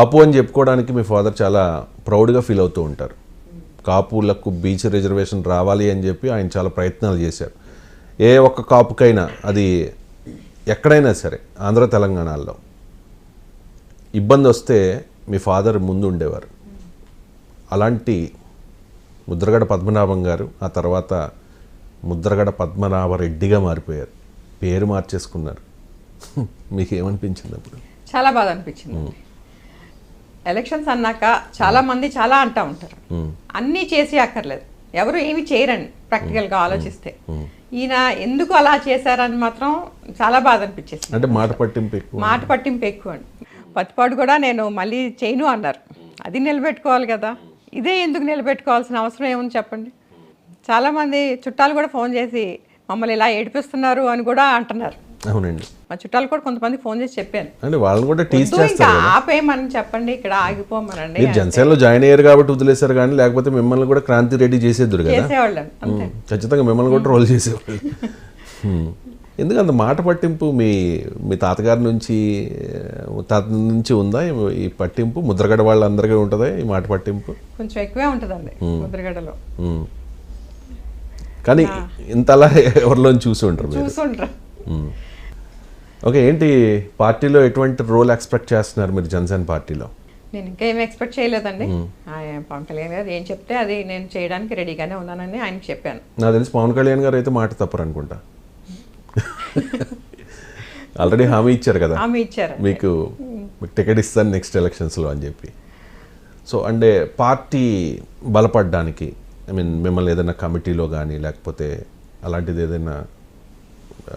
అప్పు అని చెప్పుకోవడానికి మీ ఫాదర్ చాలా ప్రౌడ్గా ఫీల్ అవుతూ ఉంటారు. కాపులకు బీచ్ రిజర్వేషన్ రావాలి అని చెప్పి ఆయన చాలా ప్రయత్నాలు చేశారు. ఏ ఒక్క కాపుకైనా అది ఎక్కడైనా సరే ఆంధ్ర తెలంగాణలో ఇబ్బంది వస్తే మీ ఫాదర్ ముందు ఉండేవారు. అలాంటి ముద్రగడ పద్మనాభం గారు ఆ తర్వాత ముద్రగడ పద్మనాభరెడ్డిగా మారిపోయారు, పేరు మార్చేసుకున్నారు. మీకు ఏమనిపించింది అప్పుడు? చాలా బాధ అనిపించింది. ఎలక్షన్స్ అన్నాక చాలా మంది చాలా అంటూ ఉంటారు, అన్నీ చేసి అక్కర్లేదు, ఎవరు ఏమి చేయరని ప్రాక్టికల్గా ఆలోచిస్తే. ఈయన ఎందుకు అలా చేశారని మాత్రం చాలా బాధ అనిపించేసి. అంటే మాట పట్టింపు ఎక్కువ అండి. పత్తిపాడు కూడా నేను మళ్ళీ చేయను అన్నారు, అది నిలబెట్టుకోవాలి కదా. ఇదే ఎందుకు నిలబెట్టుకోవాల్సిన అవసరం ఏముంది చెప్పండి. చాలామంది చుట్టాలు కూడా ఫోన్ చేసి మమ్మల్ని ఇలా ఏడిపిస్తున్నారు అని కూడా అంటున్నారు. అవునండి, మా చుట్టాలు కూడా కొంతమంది ఫోన్ చేసి చెప్పాను, అంటే వాళ్ళని కూడా టీచ్ చేస్తారు. ఆపేయమని చెప్పండి, ఇక్కడ ఆగిపోమనండి. మీరు జనసేనలో జాయిన్ అయ్యారు కాబట్టి వదిలేశారు, కానీ లేకపోతే మిమ్మల్ని కూడా క్రాంతి రెడ్డి చేసేద్దరు కదా, చేసేవాళ్ళం అంతే. ఖచ్చితంగా మిమ్మల్ని కూడా రోల్ చేసేవాళ్ళు. ఎందుకు అంత మాట పట్టింపు మీ తాతగారి నుంచి ఉందా ఈ పట్టింపు? ముద్రగడ వాళ్ళందరికీ ఉంటుందా ఈ మాట పట్టింపు? కొంచెం ఎక్కువే ఉంటుందండి ముద్రగడలో. కానీ ఇంతలా ఎవరిలో చూసుంటారు. ఓకే, ఏంటి పార్టీలో ఎటువంటి రోల్ ఎక్స్పెక్ట్ చేస్తున్నారు మీరు జనసేన పార్టీలో? నేను ఇంకా ఏమి ఎక్స్పెక్ట్ చేయలేదండి. పవన్ కళ్యాణ్ గారు ఏం చెప్తే అది నేను చేయడానికి రెడీగానే ఉన్నానని ఆయనకి చెప్పాను. నాకు తెలిసి పవన్ కళ్యాణ్ గారు అయితే మాట తప్పరు అనుకుంటా. ఆల్రెడీ హామీ ఇచ్చారు కదా, మీకు టికెట్ ఇస్తాను నెక్స్ట్ ఎలక్షన్స్లో అని చెప్పి. సో అంటే పార్టీ బలపడడానికి మిమ్మల్ని ఏదైనా కమిటీలో కానీ లేకపోతే అలాంటిది ఏదైనా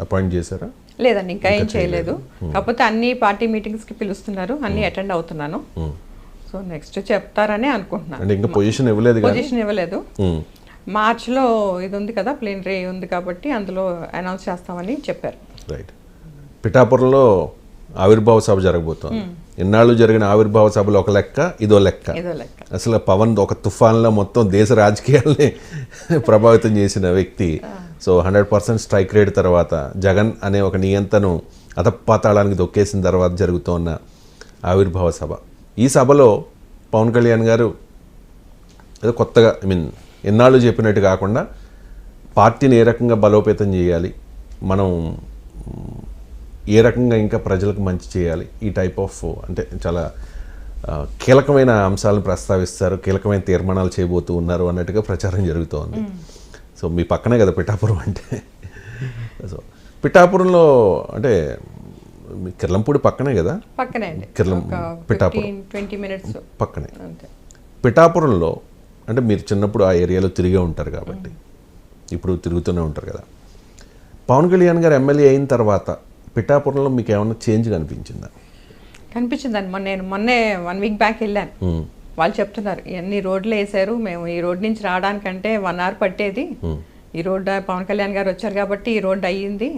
అపాయింట్ చేశారా? లేదండి, ఇంకా ఏం చేయలేదు. కాకపోతే అన్ని పార్టీ మీటింగ్స్కి పిలుస్తున్నారు, అన్ని అటెండ్ అవుతున్నాను. సో నెక్స్ట్ చెప్తారని అనుకుంటున్నాను. అంటే ఇంకా పొజిషన్ ఇవ్వలేదు. మార్చ్లో ఇది ఉంది కదా, ప్లీనరీ ఉంది కాబట్టి అందులో అనౌన్స్ చేస్తామని చెప్పారు. రైట్. పిఠాపురంలో ఆవిర్భావ సభ జరగబోతోంది. ఇన్నాళ్ళు జరిగిన ఆవిర్భావ సభలో ఒక లెక్క, ఇదో లెక్క. అసలు పవన్ ఒక తుఫాన్లో మొత్తం దేశ రాజకీయాల్ని ప్రభావితం చేసిన వ్యక్తి. సో 100% స్ట్రైక్ రేట్ తర్వాత జగన్ అనే ఒక నియంతను అధపాతాళానికి దొక్కేసిన తర్వాత జరుగుతున్న ఆవిర్భావ సభ. ఈ సభలో పవన్ కళ్యాణ్ గారు ఏదో కొత్తగా ఎన్నాళ్ళు చెప్పినట్టు కాకుండా పార్టీని ఏ రకంగా బలోపేతం చేయాలి, మనం ఏ రకంగా ఇంకా ప్రజలకు మంచి చేయాలి, ఈ టైప్ ఆఫ్ అంటే చాలా కీలకమైన అంశాలను ప్రస్తావిస్తారు, కీలకమైన తీర్మానాలు చేయబోతూ ఉన్నారు అన్నట్టుగా ప్రచారం జరుగుతోంది. సో మీ పక్కనే కదా పిఠాపురం అంటే. సో పిఠాపురంలో అంటే కిర్లంపూడి పక్కనే కదా, పిఠాపురం 20 minutes పక్కనే. పిఠాపురంలో అంటే మీరు చిన్నప్పుడు ఆ ఏరియాలో తిరిగే ఉంటారు కాబట్టి ఇప్పుడు తిరుగుతూనే ఉంటారు కదా. పవన్ కళ్యాణ్ గారు ఎమ్మెల్యే అయిన తర్వాత పిఠాపురంలో మీకు ఏమైనా చేంజ్ కనిపించిందా? కనిపించిందండి. మొన్నే 1 week బ్యాక్ వెళ్ళాను. వాళ్ళు చెప్తున్నారు ఎన్ని రోడ్లు వేశారు, మేము ఈ రోడ్ నుంచి రావడానికంటే 1 hour పట్టేది, ఈ రోడ్ పవన్ కళ్యాణ్ గారు వచ్చారు కాబట్టి ఈ రోడ్ అయ్యింది,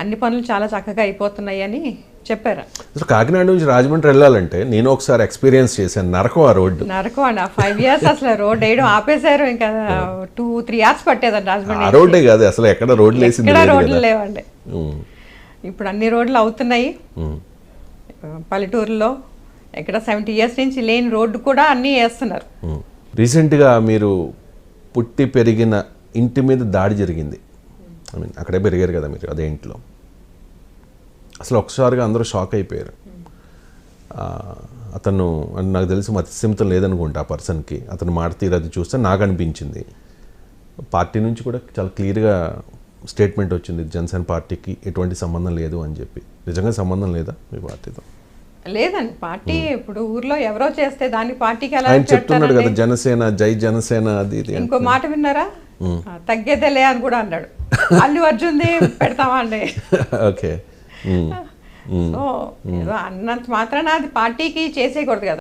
అన్ని పనులు చాలా చక్కగా అయిపోతున్నాయి అని చెప్పారు. అసలు కాకినాడ నుంచి రాజమండ్రి వెళ్ళాలంటే నేను ఒకసారి ఎక్స్పీరియన్స్ చేశాను, నరకం ఆ రోడ్డు. నరకం అండి. 5 years అసలు రోడ్ వేయడం ఆపేశారు, ఇంకా 2-3 hours పట్టేదండి రాజమండ్రి. ఆ రోడ్డే కాదు అసలు, ఎక్కడ రోడ్లు వేసింది, రోడ్లు లేవండి. ఇప్పుడు అన్ని రోడ్లు అవుతున్నాయి. పల్లెటూరులో ఎక్కడ 70 years నుంచి లేని రోడ్డు కూడా అన్నీ వేస్తున్నారు. రీసెంట్గా మీరు పుట్టి పెరిగిన ఇంటి మీద దాడి జరిగింది. అక్కడే పెరిగారు కదా మీరు, అదే ఇంట్లో. అసలు ఒకసారిగా అందరూ షాక్ అయిపోయారు. అతను నాకు తెలిసి మతిస్థిమితం లేదనుకుంటా ఆ పర్సన్కి. అతను మాట తీరది చూస్తే నాకు అనిపించింది. పార్టీ నుంచి కూడా చాలా క్లియర్గా స్టేట్మెంట్ వచ్చింది, జనసేన పార్టీకి ఎటువంటి సంబంధం లేదు అని చెప్పి. నిజంగా సంబంధం లేదా మీ పార్టీతో? లేదండి, పార్టీ ఇప్పుడు ఊర్లో ఎవరో చేస్తే దాని పార్టీకి ఎలా ఆయన చెప్తున్నాడు కదా, జనసేన జై జనసేన అది ఇది. ఇంకో మాట విన్నారా, తగ్గేదేలే అని కూడా అన్నాడు. అల్లు అర్జున్ది పెడతామా అండి. ఓకే. సో ఏదో అన్నంత మాత్రాన అది పార్టీకి చేసేయకూడదు కదా.